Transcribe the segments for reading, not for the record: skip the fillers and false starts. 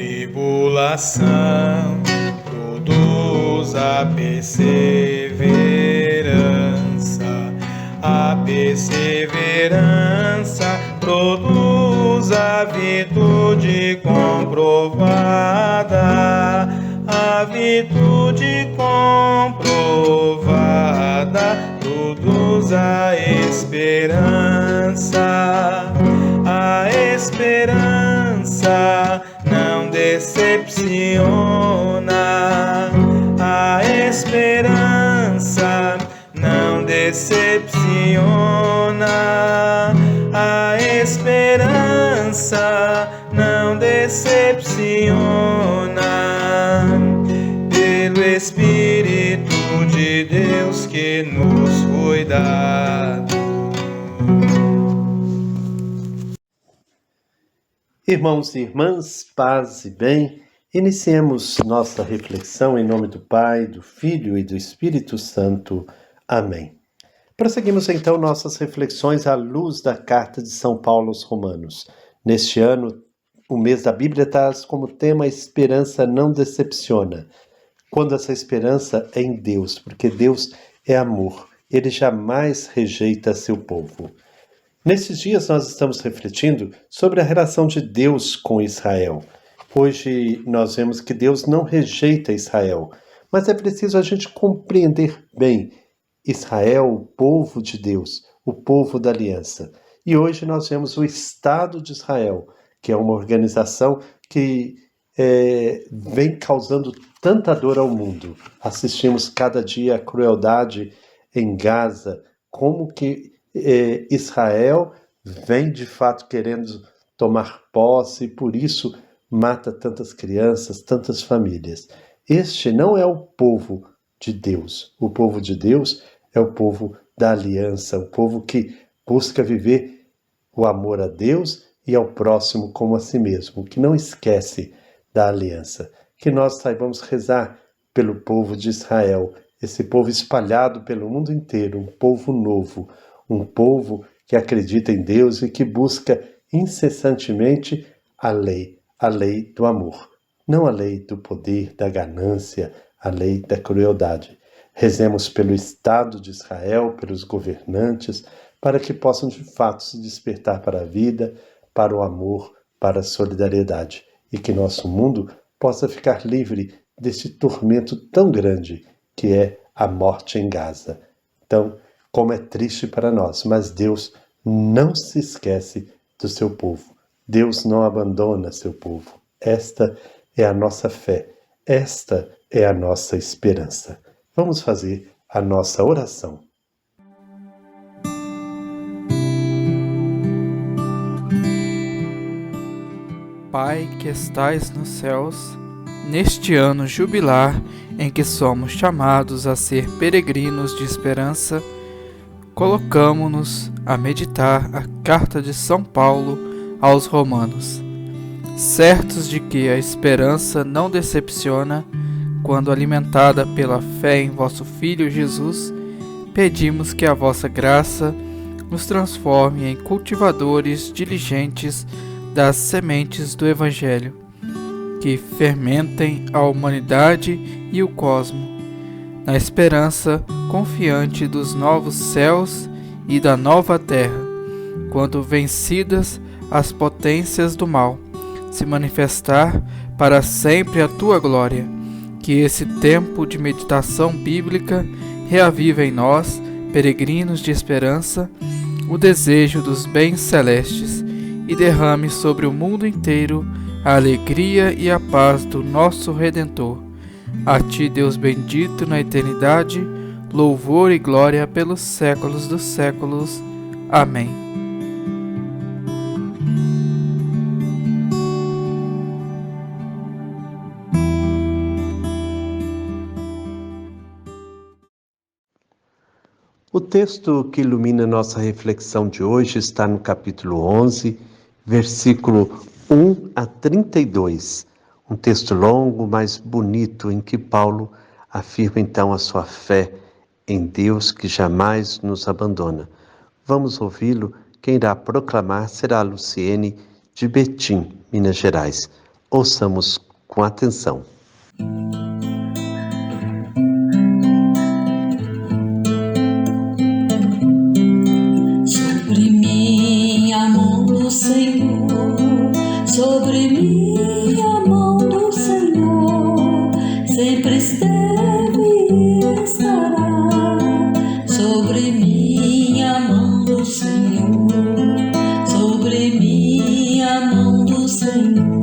tribulação produz a perseverança. A perseverança produz a virtude comprovada. A virtude comprovada produz a esperança. A esperança não decepciona. A esperança não decepciona. A esperança não decepciona. Pelo Espírito de Deus que nos foi dado. Irmãos e irmãs, paz e bem, iniciemos nossa reflexão em nome do Pai, do Filho e do Espírito Santo. Amém. Prosseguimos então nossas reflexões à luz da carta de São Paulo aos Romanos. Neste ano, o mês da Bíblia traz como tema a esperança não decepciona. Quando essa esperança é em Deus, porque Deus é amor, Ele jamais rejeita seu povo. Nesses dias nós estamos refletindo sobre a relação de Deus com Israel. Hoje nós vemos que Deus não rejeita Israel, mas é preciso a gente compreender bem Israel, o povo de Deus, o povo da aliança. E hoje nós vemos o Estado de Israel, que é uma organização que vem causando tanta dor ao mundo. Assistimos cada dia a crueldade em Gaza, como que Israel vem de fato querendo tomar posse e por isso mata tantas crianças, tantas famílias. Este não é o povo de Deus. O povo de Deus é o povo da aliança, o povo que busca viver o amor a Deus e ao próximo como a si mesmo, que não esquece da aliança. Que nós saibamos rezar pelo povo de Israel, esse povo espalhado pelo mundo inteiro, um povo novo, um povo que acredita em Deus e que busca incessantemente a lei do amor, não a lei do poder, da ganância, a lei da crueldade. Rezemos pelo Estado de Israel, pelos governantes, para que possam de fato se despertar para a vida, para o amor, para a solidariedade, e que nosso mundo possa ficar livre deste tormento tão grande que é a morte em Gaza. Então, como é triste para nós, mas Deus não se esquece do seu povo. Deus não abandona seu povo. Esta é a nossa fé, esta é a nossa esperança. Vamos fazer a nossa oração. Pai que estais nos céus, neste ano jubilar em que somos chamados a ser peregrinos de esperança, colocamo-nos a meditar a carta de São Paulo aos Romanos, certos de que a esperança não decepciona, quando alimentada pela fé em vosso Filho Jesus, pedimos que a vossa graça nos transforme em cultivadores diligentes das sementes do Evangelho, que fermentem a humanidade e o cosmo, na esperança confiante dos novos céus e da nova terra, quando vencidas as potências do mal, se manifestar para sempre a tua glória. Que esse tempo de meditação bíblica reavive em nós, peregrinos de esperança, o desejo dos bens celestes e derrame sobre o mundo inteiro a alegria e a paz do nosso Redentor. A ti, Deus bendito na eternidade, louvor e glória pelos séculos dos séculos. Amém. O texto que ilumina nossa reflexão de hoje está no capítulo 11, versículo 1 a 32. Um texto longo, mas bonito, em que Paulo afirma então a sua fé em Deus que jamais nos abandona. Vamos ouvi-lo. Quem irá proclamar será a Luciene de Betim, Minas Gerais. Ouçamos com atenção. Sobre mim a mão do Senhor, sobre mim a mão do Senhor, sempre esteve e estará. Sobre mim a mão do Senhor, sobre mim a mão do Senhor.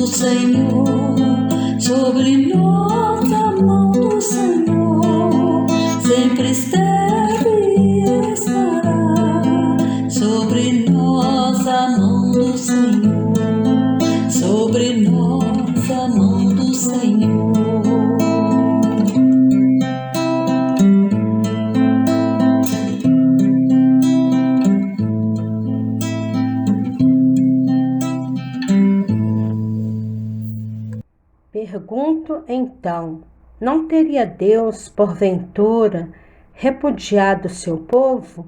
Senhor, sobre nós a mão do Senhor, sempre esteve e estará. Sobre nós a mão do Senhor, sobre nós a mão do Senhor. Pergunto então, não teria Deus, porventura, repudiado seu povo?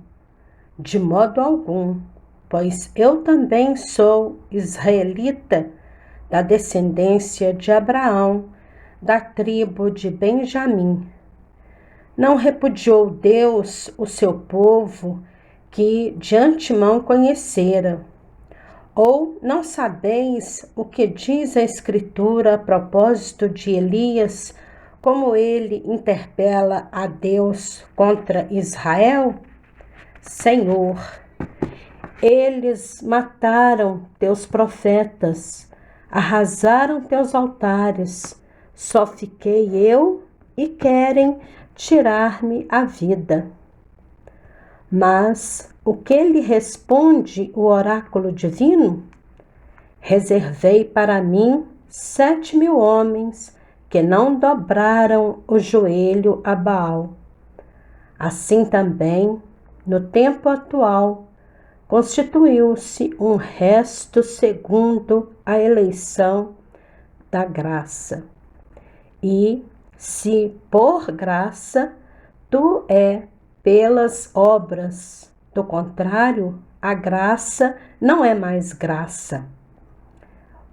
De modo algum, pois eu também sou israelita, da descendência de Abraão, da tribo de Benjamim. Não repudiou Deus o seu povo, que de antemão conhecera? Ou não sabeis o que diz a Escritura a propósito de Elias, como ele interpela a Deus contra Israel? Senhor, eles mataram teus profetas, arrasaram teus altares, só fiquei eu e querem tirar-me a vida. Mas o que lhe responde o oráculo divino? Reservei para mim 7.000 homens que não dobraram o joelho a Baal. Assim também, no tempo atual, constituiu-se um resto segundo a eleição da graça. E, se por graça, tu é pelas obras. Do contrário, a graça não é mais graça.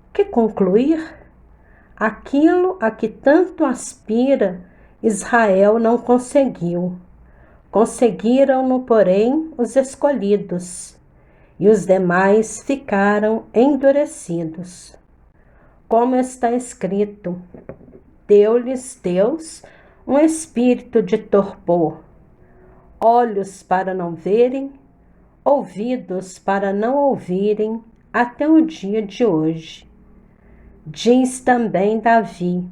O que concluir? Aquilo a que tanto aspira, Israel não conseguiu. Conseguiram-no, porém, os escolhidos, e os demais ficaram endurecidos. Como está escrito, deu-lhes Deus um espírito de torpor, olhos para não verem, ouvidos para não ouvirem, até o dia de hoje. Diz também Davi,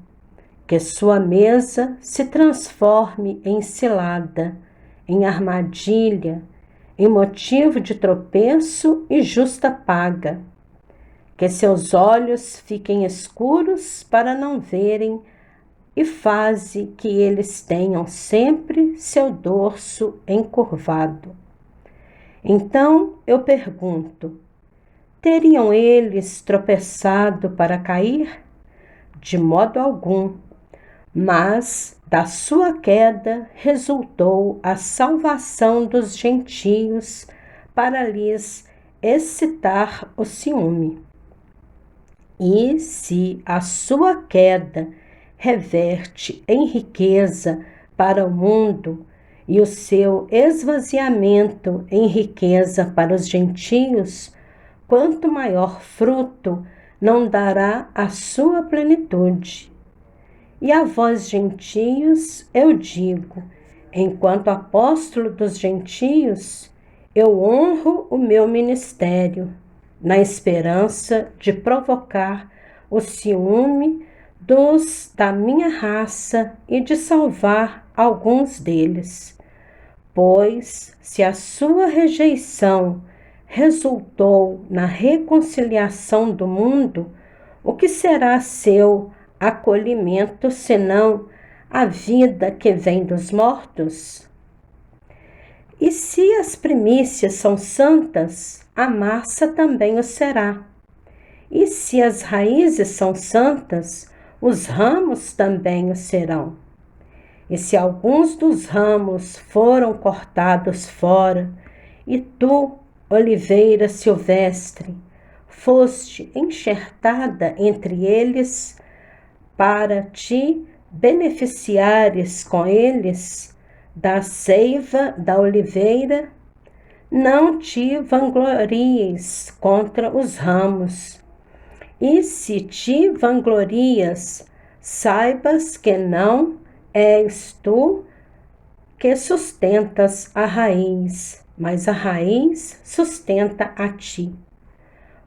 que sua mesa se transforme em cilada, em armadilha, em motivo de tropeço e justa paga, que seus olhos fiquem escuros para não verem, e faze que eles tenham sempre seu dorso encurvado. Então eu pergunto, teriam eles tropeçado para cair? De modo algum, mas da sua queda resultou a salvação dos gentios para lhes excitar o ciúme. E se a sua queda reverte em riqueza para o mundo e o seu esvaziamento em riqueza para os gentios, quanto maior fruto não dará a sua plenitude. E a vós, gentios, eu digo, enquanto apóstolo dos gentios, eu honro o meu ministério, na esperança de provocar o ciúme dos da minha raça e de salvar alguns deles. Pois, se a sua rejeição resultou na reconciliação do mundo, o que será seu acolhimento, senão a vida que vem dos mortos? E se as primícias são santas, a massa também o será. E se as raízes são santas, os ramos também o serão. E se alguns dos ramos foram cortados fora, e tu, oliveira silvestre, foste enxertada entre eles, para te beneficiares com eles da seiva da oliveira, não te vanglories contra os ramos. E se te vanglorias, saibas que não és tu que sustentas a raiz, mas a raiz sustenta a ti.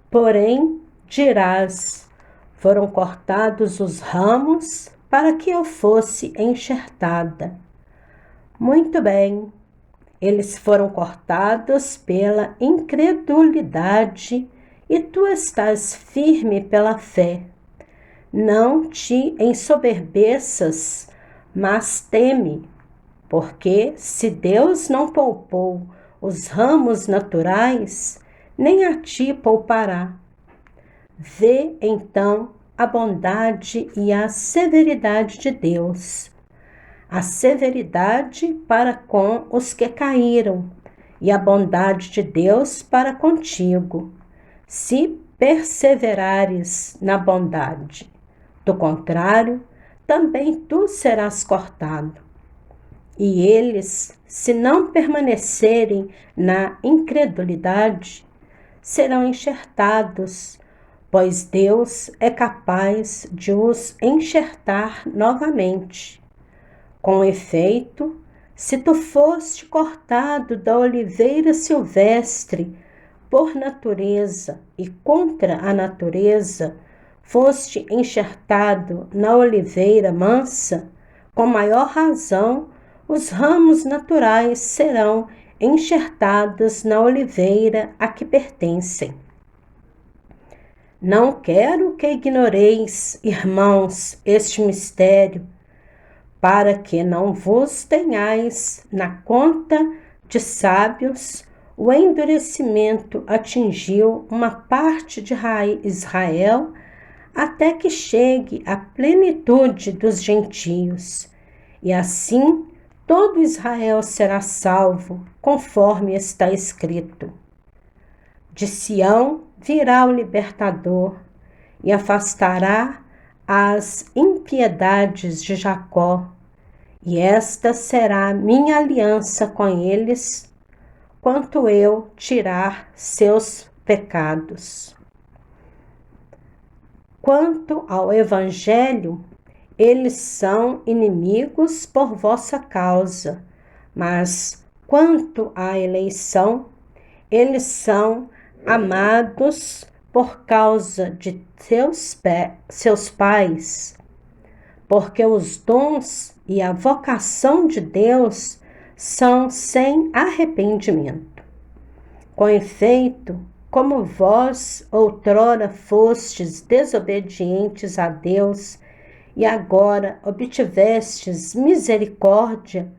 Porém, dirás: foram cortados os ramos para que eu fosse enxertada. Muito bem, eles foram cortados pela incredulidade e tu estás firme pela fé. Não te ensoberbeças, mas teme, porque se Deus não poupou os ramos naturais, nem a ti poupará. Vê então a bondade e a severidade de Deus. A severidade para com os que caíram, e a bondade de Deus para contigo, se perseverares na bondade. Do contrário, também tu serás cortado. E eles, se não permanecerem na incredulidade, serão enxertados, pois Deus é capaz de os enxertar novamente. Com efeito, se tu foste cortado da oliveira silvestre por natureza e contra a natureza, foste enxertado na oliveira mansa, com maior razão, os ramos naturais serão enxertados na oliveira a que pertencem. Não quero que ignoreis, irmãos, este mistério, para que não vos tenhais na conta de sábios. O endurecimento atingiu uma parte de Israel até que chegue à plenitude dos gentios, e assim todo Israel será salvo, conforme está escrito. De Sião virá o libertador e afastará as impiedades de Jacó, e esta será minha aliança com eles, quanto eu tirar seus pecados. Quanto ao Evangelho, eles são inimigos por vossa causa, mas quanto à eleição, eles são amados por causa de seus pais, porque os dons e a vocação de Deus são sem arrependimento. Com efeito, como vós outrora fostes desobedientes a Deus e agora obtivestes misericórdia,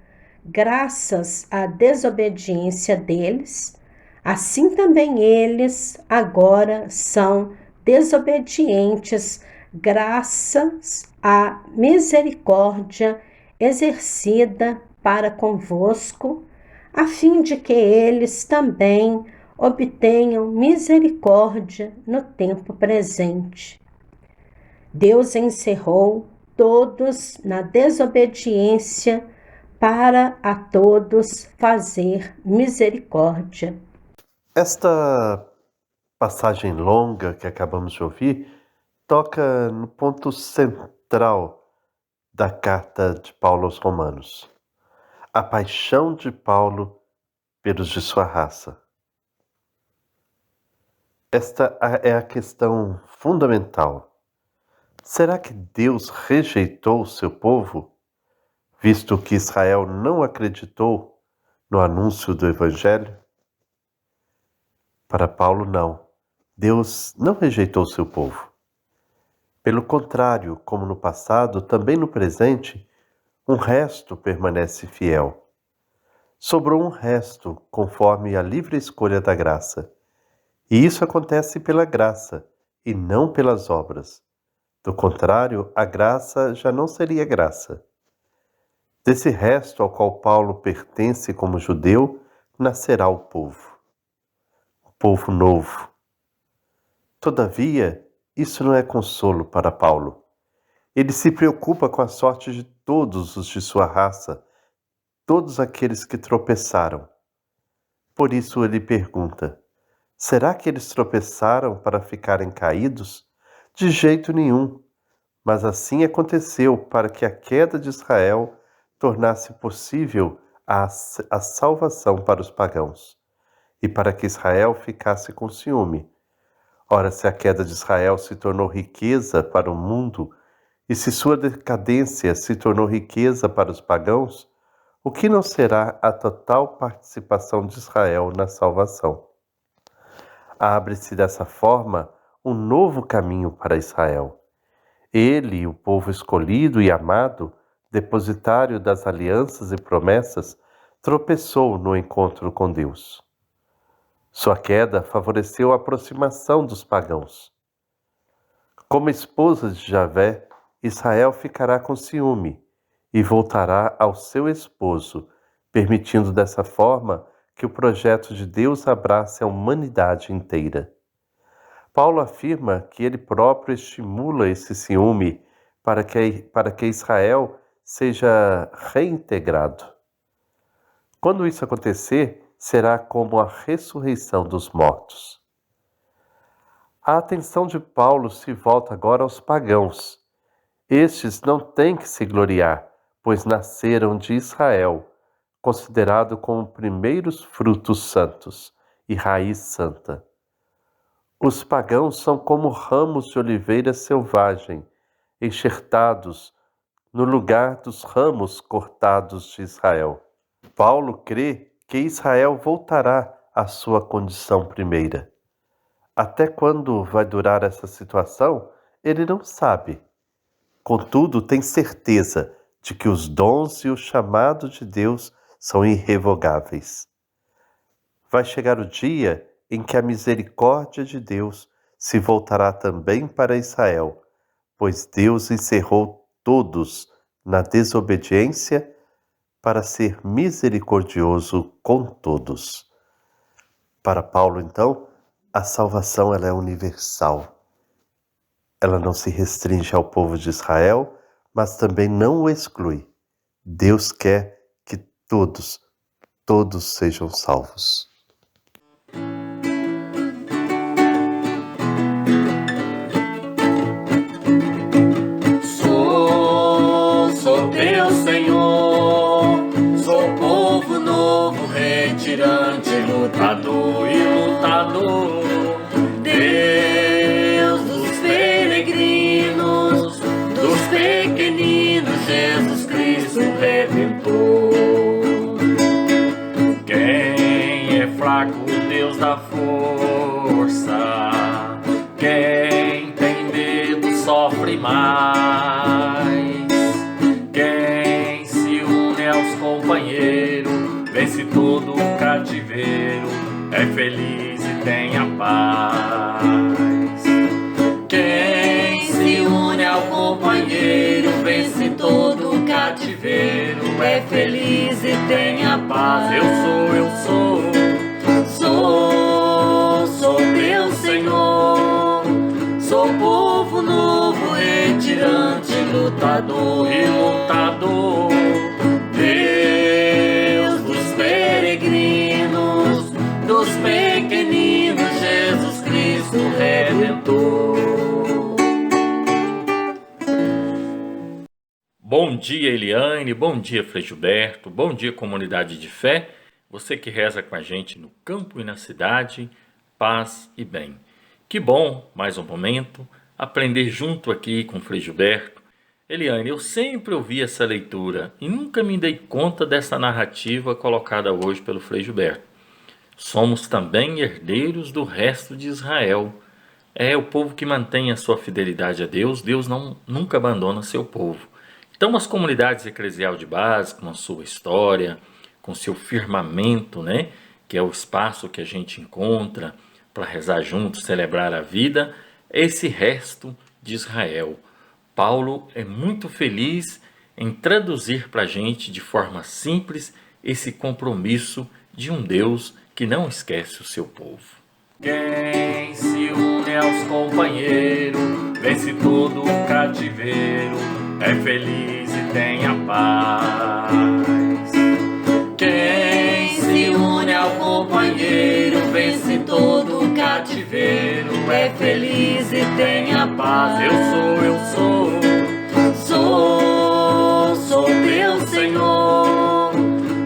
graças à desobediência deles, assim também eles agora são desobedientes, graças à misericórdia exercida para convosco, a fim de que eles também obtenham misericórdia no tempo presente. Deus encerrou todos na desobediência para a todos fazer misericórdia. Esta passagem longa que acabamos de ouvir toca no ponto central da carta de Paulo aos Romanos, a paixão de Paulo pelos de sua raça. Esta é a questão fundamental. Será que Deus rejeitou o seu povo, visto que Israel não acreditou no anúncio do Evangelho? Para Paulo, não. Deus não rejeitou o seu povo. Pelo contrário, como no passado, também no presente, um resto permanece fiel. Sobrou um resto, conforme a livre escolha da graça. E isso acontece pela graça, e não pelas obras. Do contrário, a graça já não seria graça. Desse resto ao qual Paulo pertence como judeu, nascerá o povo novo. Todavia, isso não é consolo para Paulo. Ele se preocupa com a sorte de todos os de sua raça, todos aqueles que tropeçaram. Por isso ele pergunta: será que eles tropeçaram para ficarem caídos? De jeito nenhum. Mas assim aconteceu para que a queda de Israel tornasse possível a salvação para os pagãos, e para que Israel ficasse com ciúme. Ora, se a queda de Israel se tornou riqueza para o mundo, e se sua decadência se tornou riqueza para os pagãos, o que não será a total participação de Israel na salvação? Abre-se dessa forma um novo caminho para Israel. Ele, o povo escolhido e amado, depositário das alianças e promessas, tropeçou no encontro com Deus. Sua queda favoreceu a aproximação dos pagãos. Como esposa de Javé, Israel ficará com ciúme e voltará ao seu esposo, permitindo dessa forma que o projeto de Deus abrace a humanidade inteira. Paulo afirma que ele próprio estimula esse ciúme para que Israel seja reintegrado. Quando isso acontecer, será como a ressurreição dos mortos. A atenção de Paulo se volta agora aos pagãos. Estes não têm que se gloriar, pois nasceram de Israel, considerado como primeiros frutos santos e raiz santa. Os pagãos são como ramos de oliveira selvagem, enxertados no lugar dos ramos cortados de Israel. Paulo crê que Israel voltará à sua condição primeira. Até quando vai durar essa situação, ele não sabe. Contudo, tem certeza de que os dons e o chamado de Deus são irrevogáveis. Vai chegar o dia em que a misericórdia de Deus se voltará também para Israel, pois Deus encerrou todos na desobediência para ser misericordioso com todos. Para Paulo, então, a salvação ela é universal. Ela não se restringe ao povo de Israel, mas também não o exclui. Deus quer que todos sejam salvos. Sou teu Senhor, sou povo novo, retirante, lutador e lutador. Deus dos peregrinos, dos pequeninos, Jesus Cristo Redentor. Quem é fraco, Deus dá força. Quem tem medo sofre mais. Quem se une aos companheiros vence todo o cativeiro, é feliz e tem a paz. Quem se une ao companheiro vence todo o cativeiro, é feliz e tem a paz. Eu sou teu Senhor, sou povo novo, retirante, lutador e lutador. Deus dos peregrinos, dos pequeninos, Jesus Cristo Redentor. Bom dia, Eliane, bom dia, Frei Gilberto, bom dia, comunidade de fé, você que reza com a gente no campo e na cidade, paz e bem. Que bom, mais um momento, aprender junto aqui com o Frei Gilberto. Eliane, eu sempre ouvi essa leitura e nunca me dei conta dessa narrativa colocada hoje pelo Frei Gilberto. Somos também herdeiros do resto de Israel. É o povo que mantém a sua fidelidade a Deus, Deus nunca abandona seu povo. Então, as comunidades eclesial de base, com a sua história, com seu firmamento, né, que é o espaço que a gente encontra para rezar juntos, celebrar a vida, esse resto de Israel. Paulo é muito feliz em traduzir para a gente de forma simples esse compromisso de um Deus que não esquece o seu povo. Quem se une aos companheiros, vence todo o cativeiro, é feliz e tem a paz. Quem se une ao companheiro, vence todo o cativeiro, é feliz e tem a paz. Sou teu Senhor,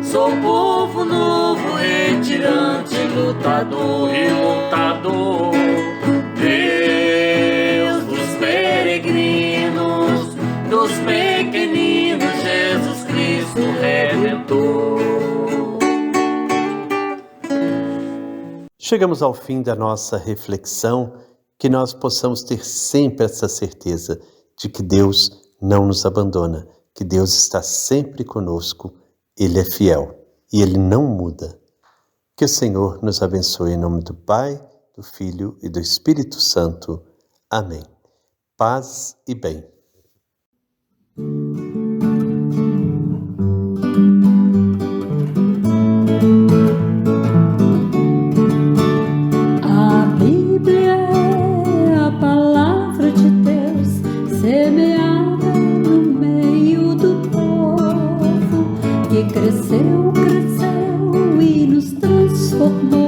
sou povo novo, retirante, lutador, Deus dos peregrinos, dos pequeninos, Jesus Cristo Redentor. Chegamos ao fim da nossa reflexão, que nós possamos ter sempre essa certeza de que Deus não nos abandona, que Deus está sempre conosco, Ele é fiel e Ele não muda. Que o Senhor nos abençoe em nome do Pai, do Filho e do Espírito Santo. Amém. Paz e bem. A Bíblia é a palavra de Deus, semeada no meio do povo, que cresceu e nos transformou.